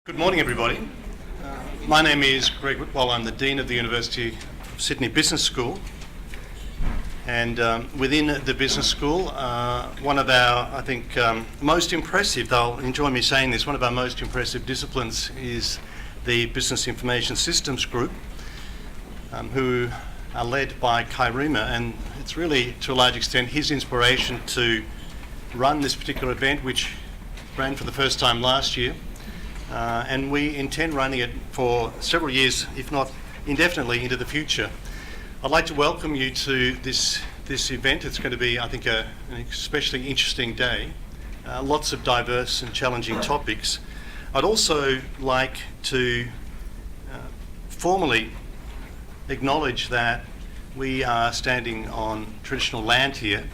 Good morning, everybody. My name is Gregory Whitwell. I'm the Dean of the University of Sydney Business School. And within the business school, one of our, I think, most impressive, they'll enjoy me saying this, one of our most impressive disciplines is the Business Information Systems Group, who are led by Kairima. And it's really, to a large extent, his inspiration to run this particular event, which ran for the first time last year. And we intend running it for several years, if not indefinitely, into the future. I'd like to welcome you to this event. It's going to be, I think, an especially interesting day. Lots of diverse and challenging topics. I'd also like to formally acknowledge that we are standing on traditional land here.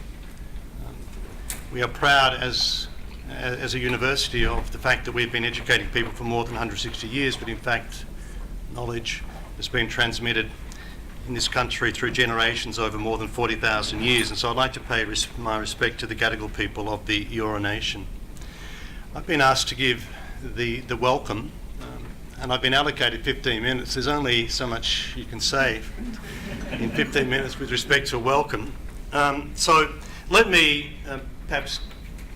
We are proud as a university of the fact that we've been educating people for more than 160 years, but in fact knowledge has been transmitted in this country through generations over more than 40,000 years. And so I'd like to pay my respect to the Gadigal people of the Eora Nation. I've been asked to give the welcome, and I've been allocated 15 minutes. There's only so much you can say in 15 minutes with respect to a welcome. So let me perhaps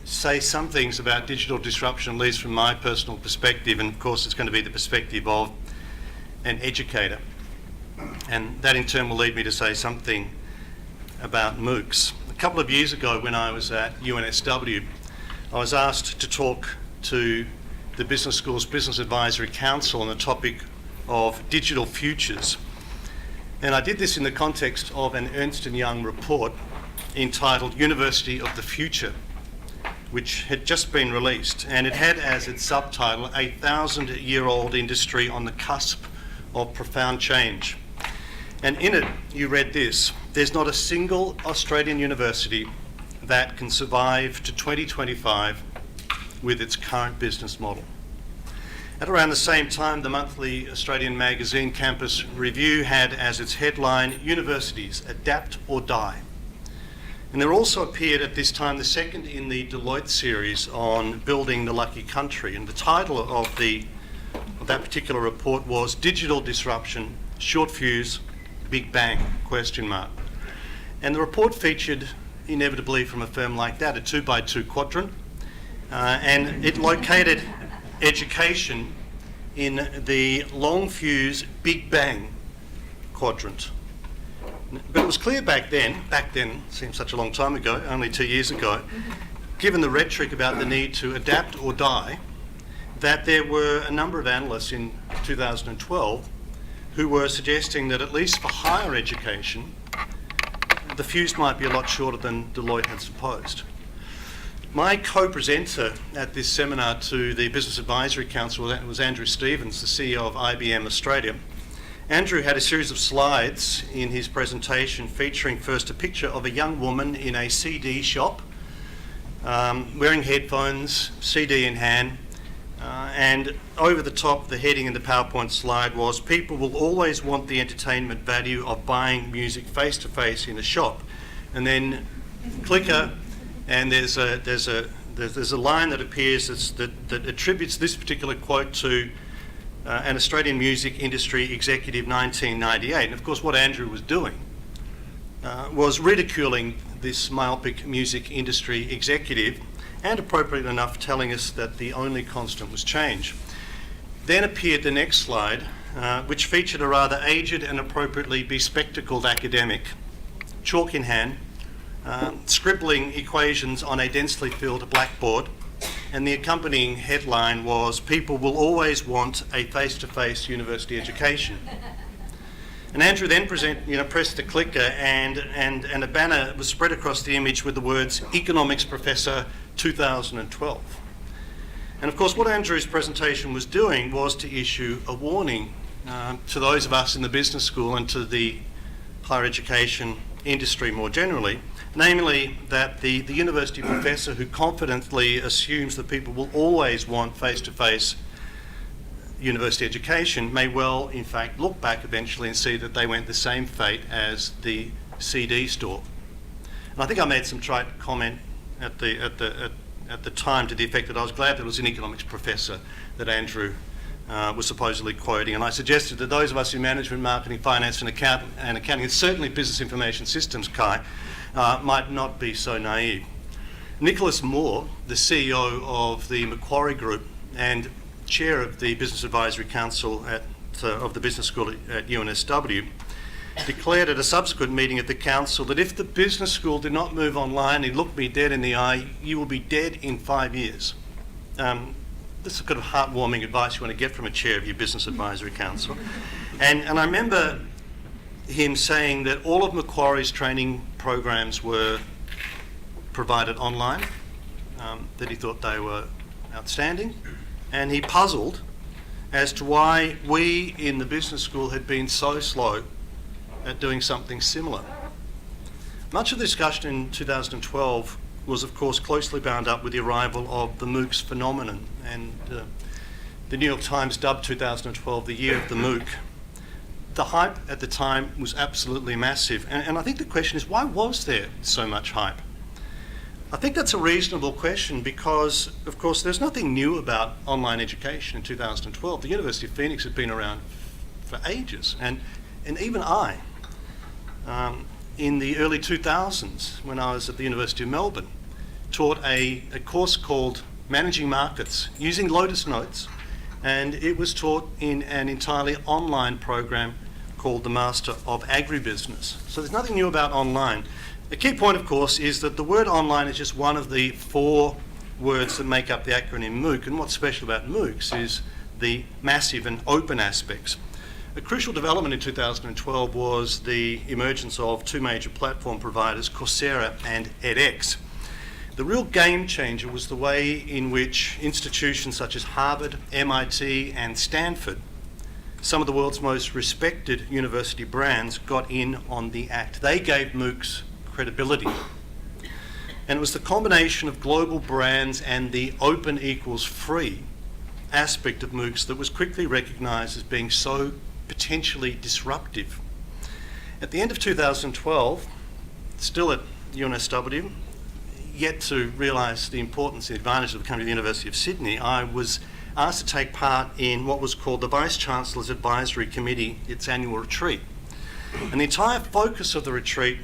say some things about digital disruption, at least from my personal perspective, and of course it's going to be the perspective of an educator. And that in turn will lead me to say something about MOOCS. A couple of years ago when I was at UNSW, I was asked to talk to the Business School's Business Advisory Council on the topic of digital futures. And I did this in the context of an Ernst & Young report entitled University of the Future, which had just been released, and it had as its subtitle, "A 1,000-year-old industry on the cusp of profound change." And in it, you read this: "There's not a single Australian university that can survive to 2025 with its current business model." At around the same time, the monthly Australian magazine Campus Review had as its headline, "Universities, Adapt or Die." And there also appeared at this time the second in the Deloitte series on building the lucky country. And the title of that particular report was "Digital Disruption, Short Fuse, Big Bang?" ? And the report featured, inevitably from a firm like that, a 2x2 quadrant. And it located education in the long fuse, big bang quadrant. But it was clear back then seems such a long time ago, only 2 years ago, given the rhetoric about the need to adapt or die, that there were a number of analysts in 2012 who were suggesting that at least for higher education, the fuse might be a lot shorter than Deloitte had supposed. My co-presenter at this seminar to the Business Advisory Council was Andrew Stevens, the CEO of IBM Australia. Andrew had a series of slides in his presentation featuring first a picture of a young woman in a CD shop, wearing headphones, CD in hand, and over the top, the heading in the PowerPoint slide was, "People will always want the entertainment value of buying music face-to-face in a shop." And then clicker, and there's a line that appears that attributes this particular quote to an Australian music industry executive, 1998. And of course what Andrew was doing was ridiculing this myopic music industry executive, and appropriate enough telling us that the only constant was change. Then appeared the next slide, which featured a rather aged and appropriately bespectacled academic, chalk in hand, scribbling equations on a densely filled blackboard. And the accompanying headline was, "People will always want a face-to-face university education." And Andrew then pressed the clicker, and a banner was spread across the image with the words, "Economics Professor 2012." And of course what Andrew's presentation was doing was to issue a warning to those of us in the business school and to the higher education industry more generally, namely that the university professor who confidently assumes that people will always want face-to-face university education may well, in fact, look back eventually and see that they went the same fate as the CD store. And I think I made some trite comment at the time to the effect that I was glad there was an economics professor that Andrew was supposedly quoting, and I suggested that those of us in management, marketing, finance and accounting, and certainly business information systems, Kai, might not be so naive. Nicholas Moore, the CEO of the Macquarie Group and chair of the Business Advisory Council of the Business School at UNSW, declared at a subsequent meeting at the council that if the business school did not move online, he looked me dead in the eye, you will be dead in 5 years. This is the kind of heartwarming advice you want to get from a chair of your Business Advisory Council. And I remember him saying that all of Macquarie's training programs were provided online, that he thought they were outstanding, and he puzzled as to why we in the business school had been so slow at doing something similar. Much of the discussion in 2012 was of course closely bound up with the arrival of the MOOCS phenomenon, and the New York Times dubbed 2012 the year of the MOOC. The hype at the time was absolutely massive, and I think the question is, why was there so much hype? I think that's a reasonable question because, of course, there's nothing new about online education in 2012. The University of Phoenix had been around for ages, and even I, in the early 2000s, when I was at the University of Melbourne, taught a course called Managing Markets using Lotus Notes, and it was taught in an entirely online program called the Master of Agribusiness. So there's nothing new about online. The key point, of course, is that the word online is just one of the 4 words that make up the acronym MOOC, and what's special about MOOCs is the massive and open aspects. A crucial development in 2012 was the emergence of 2 major platform providers, Coursera and edX. The real game changer was the way in which institutions such as Harvard, MIT and Stanford, some of the world's most respected university brands, got in on the act. They gave MOOCs credibility. And it was the combination of global brands and the open equals free aspect of MOOCs that was quickly recognised as being so potentially disruptive. At the end of 2012, still at UNSW, yet to realise the importance and advantage of coming to the University of Sydney, I was asked to take part in what was called the Vice-Chancellor's Advisory Committee, its annual retreat. And the entire focus of the retreat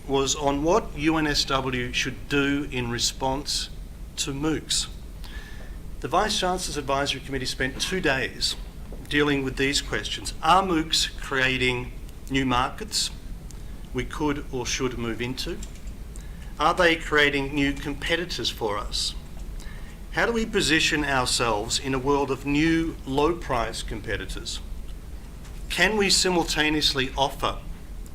was on what UNSW should do in response to MOOCs. The Vice-Chancellor's Advisory Committee spent 2 days dealing with these questions. Are MOOCs creating new markets we could or should move into? Are they creating new competitors for us? How do we position ourselves in a world of new low-price competitors? Can we simultaneously offer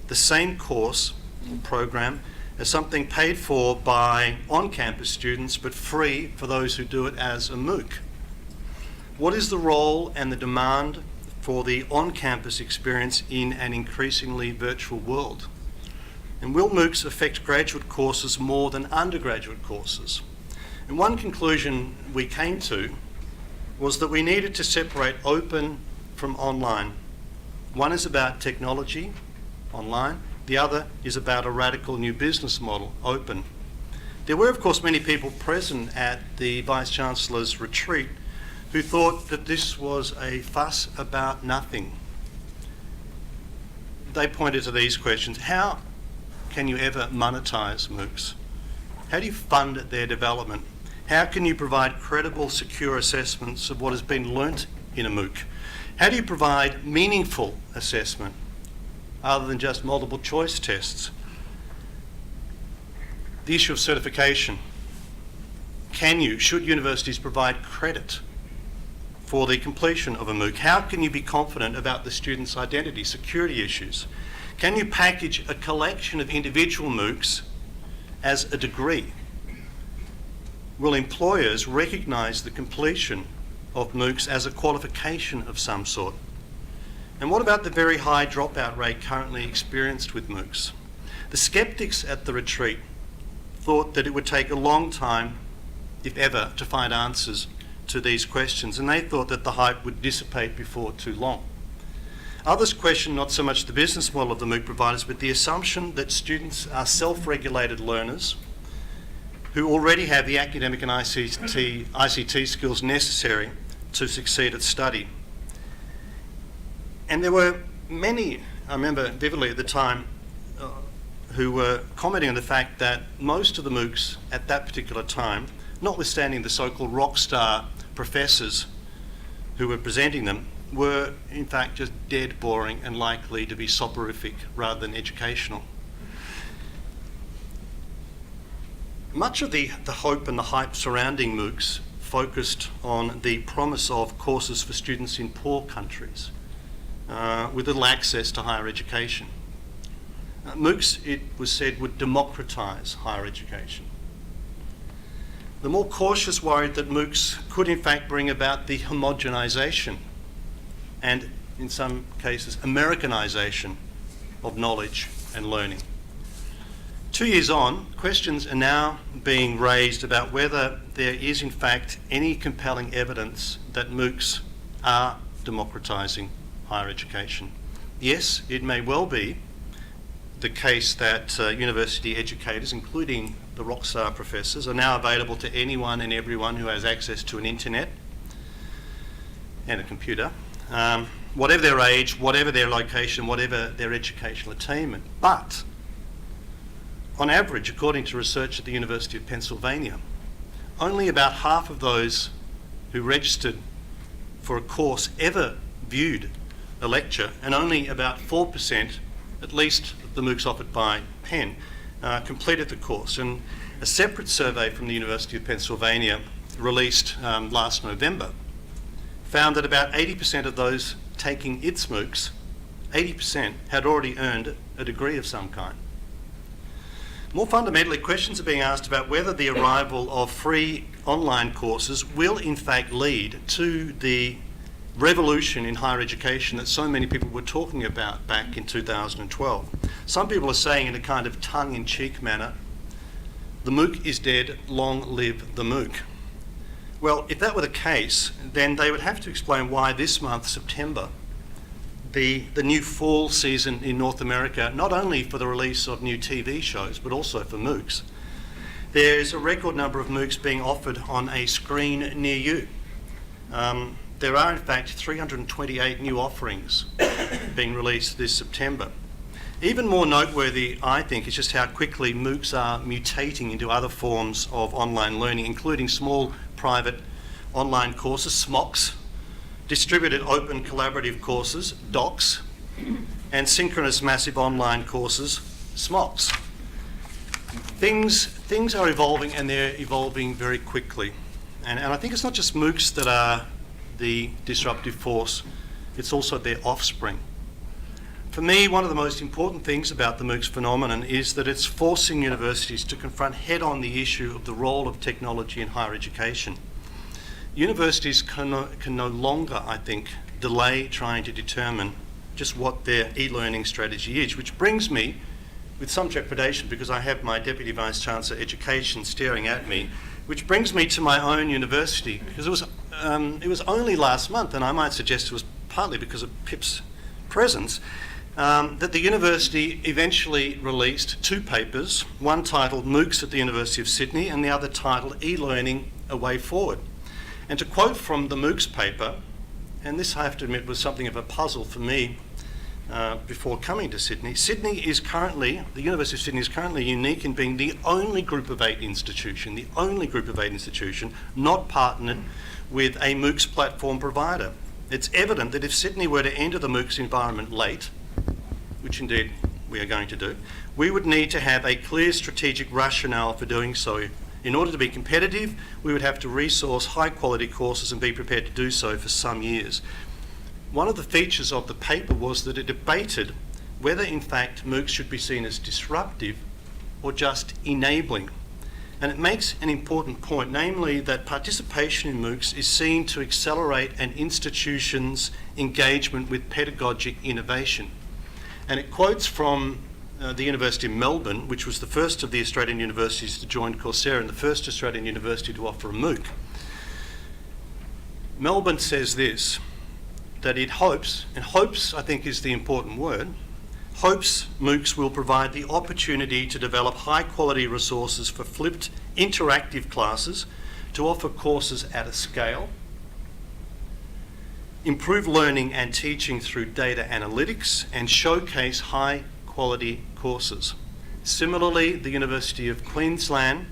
the same course or program as something paid for by on-campus students but free for those who do it as a MOOC? What is the role and the demand for the on-campus experience in an increasingly virtual world? And will MOOCs affect graduate courses more than undergraduate courses? And one conclusion we came to was that we needed to separate open from online. One is about technology, online. The other is about a radical new business model, open. There were, of course, many people present at the Vice-Chancellor's retreat who thought that this was a fuss about nothing. They pointed to these questions. How can you ever monetise MOOCs? How do you fund their development? How can you provide credible, secure assessments of what has been learnt in a MOOC? How do you provide meaningful assessment other than just multiple choice tests? The issue of certification. Should universities provide credit for the completion of a MOOC? How can you be confident about the student's identity, security issues? Can you package a collection of individual MOOCs as a degree? Will employers recognise the completion of MOOCs as a qualification of some sort? And what about the very high dropout rate currently experienced with MOOCs? The sceptics at the retreat thought that it would take a long time, if ever, to find answers to these questions, and they thought that the hype would dissipate before too long. Others questioned not so much the business model of the MOOC providers, but the assumption that students are self-regulated learners who already have the academic and ICT skills necessary to succeed at study. And there were many, I remember vividly at the time, who were commenting on the fact that most of the MOOCs at that particular time, notwithstanding the so-called rock star professors who were presenting them, were in fact just dead boring and likely to be soporific rather than educational. Much of the hope and the hype surrounding MOOCs focused on the promise of courses for students in poor countries with little access to higher education. MOOCs, it was said, would democratise higher education. The more cautious worried that MOOCs could in fact bring about the homogenisation and, in some cases, Americanisation of knowledge and learning. 2 years on, questions are now being raised about whether there is in fact any compelling evidence that MOOCs are democratising higher education. Yes, it may well be the case that university educators, including the rockstar professors, are now available to anyone and everyone who has access to an internet and a computer, whatever their age, whatever their location, whatever their educational attainment. But on average, according to research at the University of Pennsylvania, only about half of those who registered for a course ever viewed a lecture, and only about 4%, at least the MOOCs offered by Penn, completed the course. And a separate survey from the University of Pennsylvania, released last November, found that about 80% of those taking its MOOCs, 80% had already earned a degree of some kind. More fundamentally, questions are being asked about whether the arrival of free online courses will in fact lead to the revolution in higher education that so many people were talking about back in 2012. Some people are saying in a kind of tongue-in-cheek manner, the MOOC is dead, long live the MOOC. Well, if that were the case, then they would have to explain why this month, September, the new fall season in North America, not only for the release of new TV shows, but also for MOOCs, there's a record number of MOOCs being offered on a screen near you. There are in fact 328 new offerings being released this September. Even more noteworthy, I think, is just how quickly MOOCs are mutating into other forms of online learning, including small private online courses, SMOCs, distributed open collaborative courses, DOCs, and synchronous massive online courses, SMOCs. Things are evolving, and they're evolving very quickly. And I think it's not just MOOCs that are the disruptive force, it's also their offspring. For me, one of the most important things about the MOOCs phenomenon is that it's forcing universities to confront head-on the issue of the role of technology in higher education. Universities can no longer, I think, delay trying to determine just what their e-learning strategy is, which brings me, with some trepidation because I have my Deputy Vice-Chancellor Education staring at me, which brings me to my own university, because it was only last month, and I might suggest it was partly because of Pip's presence, that the university eventually released two papers, one titled MOOCS at the University of Sydney and the other titled E-Learning, A Way Forward. And to quote from the MOOCS paper, and this I have to admit was something of a puzzle for me before coming to Sydney, the University of Sydney is currently unique in being the only Group of 8 institution, not partnered with a MOOCS platform provider. It's evident that if Sydney were to enter the MOOCS environment late, which indeed we are going to do, we would need to have a clear strategic rationale for doing so. In order to be competitive, we would have to resource high quality courses and be prepared to do so for some years. One of the features of the paper was that it debated whether in fact MOOCs should be seen as disruptive or just enabling. And it makes an important point, namely that participation in MOOCs is seen to accelerate an institution's engagement with pedagogic innovation. And it quotes from the University of Melbourne, which was the first of the Australian universities to join Coursera and the first Australian university to offer a MOOC. Melbourne says this, that it hopes, and hopes I think is the important word, hopes MOOCs will provide the opportunity to develop high quality resources for flipped interactive classes, to offer courses at a scale, improve learning and teaching through data analytics, and showcase high-quality courses. Similarly, the University of Queensland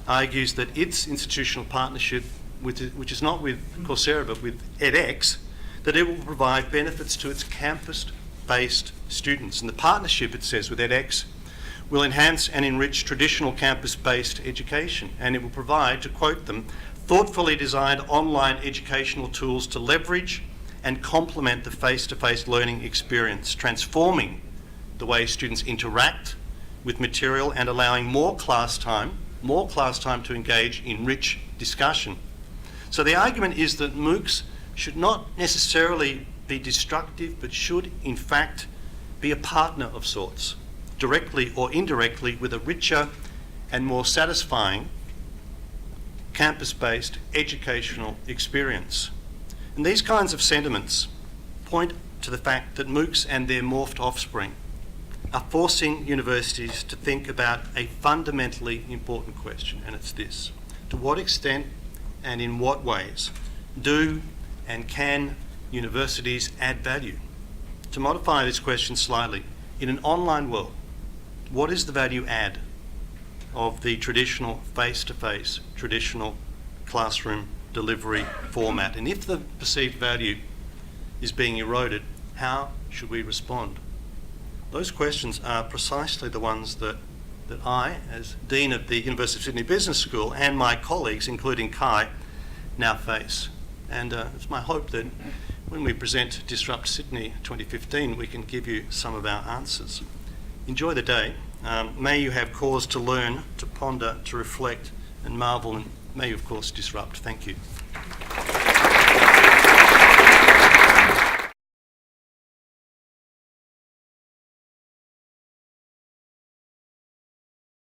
argues that its institutional partnership, which is not with Coursera but with edX, that it will provide benefits to its campus-based students. And the partnership, it says, with edX will enhance and enrich traditional campus-based education, and it will provide, to quote them, thoughtfully designed online educational tools to leverage and complement the face-to-face learning experience, transforming the way students interact with material and allowing more class time to engage in rich discussion. So the argument is that MOOCs should not necessarily be destructive, but should in fact be a partner of sorts, directly or indirectly, with a richer and more satisfying campus-based educational experience. And these kinds of sentiments point to the fact that MOOCs and their morphed offspring are forcing universities to think about a fundamentally important question, and it's this: to what extent and in what ways do and can universities add value? To modify this question slightly, in an online world, what is the value add of the traditional face-to-face, traditional classroom delivery format? And if the perceived value is being eroded, how should we respond? Those questions are precisely the ones that I, as Dean of the University of Sydney Business School, and my colleagues, including Kai, now face. And it's my hope that when we present Disrupt Sydney 2015, we can give you some of our answers. Enjoy the day. May you have cause to learn, to ponder, to reflect and marvel, and may you, of course, disrupt. Thank you.